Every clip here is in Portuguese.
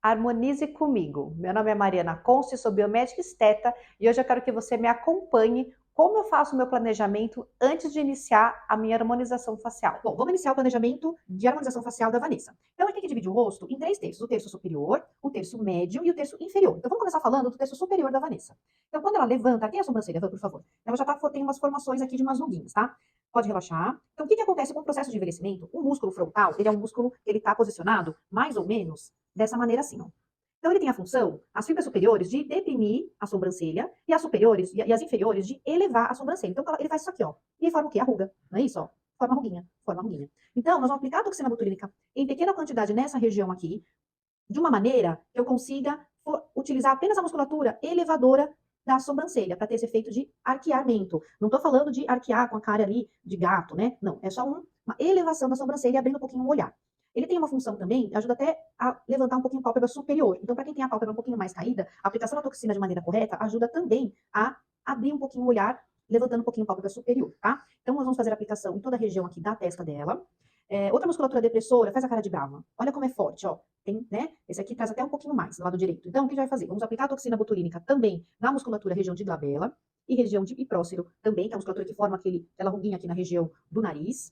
Harmonize comigo. Meu nome é Mariana Conce, sou biomédica esteta e hoje eu quero que você me acompanhe como eu faço o meu planejamento antes de iniciar a minha harmonização facial. Bom, vamos iniciar o planejamento de harmonização facial da Vanessa. Então, a gente tem que dividir o rosto em três terços: o terço superior, o terço médio e o terço inferior. Então, vamos começar falando do terço superior da Vanessa. Então, quando ela levanta, tem a sobrancelha, por favor. Ela já tem umas formações aqui de umas ruguinhas, tá? Pode relaxar. Então, o que acontece com o processo de envelhecimento? O músculo frontal, ele é um músculo que ele está posicionado mais ou menos dessa maneira assim, ó. Então, ele tem a função, as fibras superiores, de deprimir a sobrancelha e as superiores e as inferiores de elevar a sobrancelha. Então, ele faz isso aqui, ó. E aí forma o quê? A ruga. Não é isso, ó? Forma ruguinha, forma ruguinha. Então, nós vamos aplicar a toxina botulínica em pequena quantidade nessa região aqui, de uma maneira que eu consiga utilizar apenas a musculatura elevadora da sobrancelha, para ter esse efeito de arqueamento. Não estou falando de arquear com a cara ali de gato, né? Não, é só uma elevação da sobrancelha, abrindo um pouquinho o olhar. Ele tem uma função também, ajuda até a levantar um pouquinho a pálpebra superior. Então, para quem tem a pálpebra um pouquinho mais caída, a aplicação da toxina de maneira correta ajuda também a abrir um pouquinho o olhar, levantando um pouquinho a pálpebra superior, tá? Então, nós vamos fazer a aplicação em toda a região aqui da testa dela. Outra musculatura depressora, faz a cara de brava. Olha como é forte, ó. Tem, né? Esse aqui traz até um pouquinho mais, do lado direito. Então, o que a gente vai fazer? Vamos aplicar a toxina botulínica também na musculatura, região de glabela e região de hiprócero também, que é a musculatura que forma aquela ruguinha aqui na região do nariz.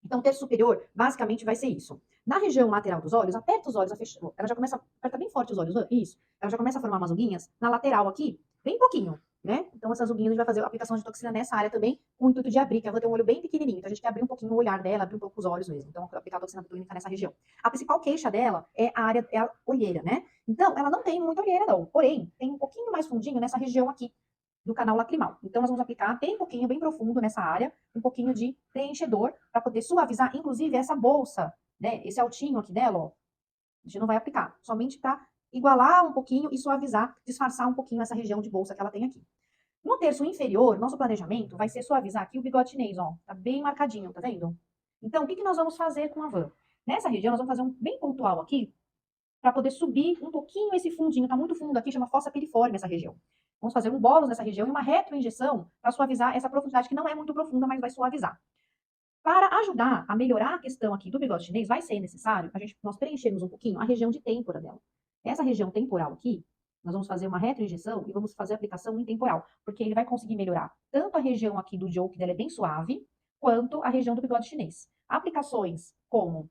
Então, o terço superior, basicamente, vai ser isso. Na região lateral dos olhos, aperta os olhos, ela já começa a apertar bem forte os olhos, isso. Ela já começa a formar umas ruguinhas na lateral aqui, bem pouquinho, né? Então, essas ruguinhas a gente vai fazer a aplicação de toxina nessa área também, com o intuito de abrir, que ela vai ter um olho bem pequenininho. Então, a gente quer abrir um pouquinho o olhar dela, abrir um pouco os olhos mesmo. Então, aplicar a toxina botulínica nessa região. A principal queixa dela é a olheira, né? Então, ela não tem muita olheira, não. Porém, tem um pouquinho mais fundinho nessa região aqui, do canal lacrimal. Então, nós vamos aplicar bem pouquinho, bem profundo nessa área, um pouquinho de preenchedor, para poder suavizar, inclusive, essa bolsa, né? Esse altinho aqui dela, ó. A gente não vai aplicar, somente para igualar um pouquinho e suavizar, disfarçar um pouquinho essa região de bolsa que ela tem aqui. No terço inferior, nosso planejamento vai ser suavizar aqui o bigode chinês, ó. Tá bem marcadinho, tá vendo? Então, o que nós vamos fazer com a van? Nessa região, nós vamos fazer um bem pontual aqui, para poder subir um pouquinho esse fundinho. Tá muito fundo aqui, chama fossa piriforme essa região. Vamos fazer um bônus nessa região e uma retroinjeção para suavizar essa profundidade, que não é muito profunda, mas vai suavizar. Para ajudar a melhorar a questão aqui do bigode chinês, vai ser necessário nós preenchermos um pouquinho a região de têmpora dela. Essa região temporal aqui, nós vamos fazer uma retroinjeção e vamos fazer a aplicação em temporal, porque ele vai conseguir melhorar tanto a região aqui do joke dela é bem suave, quanto a região do bigode chinês. Aplicações como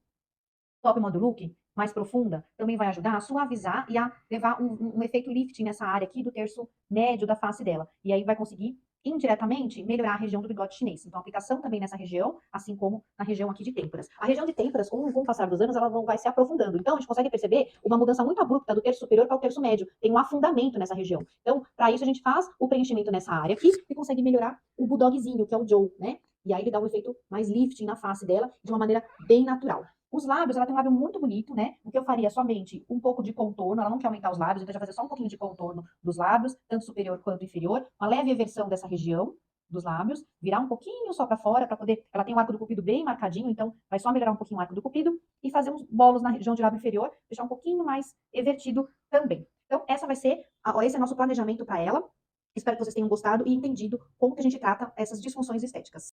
top model look, mais profunda, também vai ajudar a suavizar e a levar um efeito lifting nessa área aqui do terço médio da face dela. E aí vai conseguir, indiretamente, melhorar a região do bigode chinês. Então, aplicação também nessa região, assim como na região aqui de têmporas. A região de têmporas, com o passar dos anos, ela vai se aprofundando. Então, a gente consegue perceber uma mudança muito abrupta do terço superior para o terço médio. Tem um afundamento nessa região. Então, para isso, a gente faz o preenchimento nessa área aqui e consegue melhorar o bulldogzinho, que é o Joe, né? E aí ele dá um efeito mais lifting na face dela, de uma maneira bem natural. Os lábios, ela tem um lábio muito bonito, né? O que eu faria somente um pouco de contorno, ela não quer aumentar os lábios, então já fazer só um pouquinho de contorno dos lábios, tanto superior quanto inferior, uma leve eversão dessa região dos lábios, virar um pouquinho só para fora, para poder. Ela tem um arco do cupido bem marcadinho, então vai só melhorar um pouquinho o arco do cupido e fazer uns bolos na região de lábio inferior, deixar um pouquinho mais evertido também. Então, esse é nosso planejamento para ela. Espero que vocês tenham gostado e entendido como que a gente trata essas disfunções estéticas.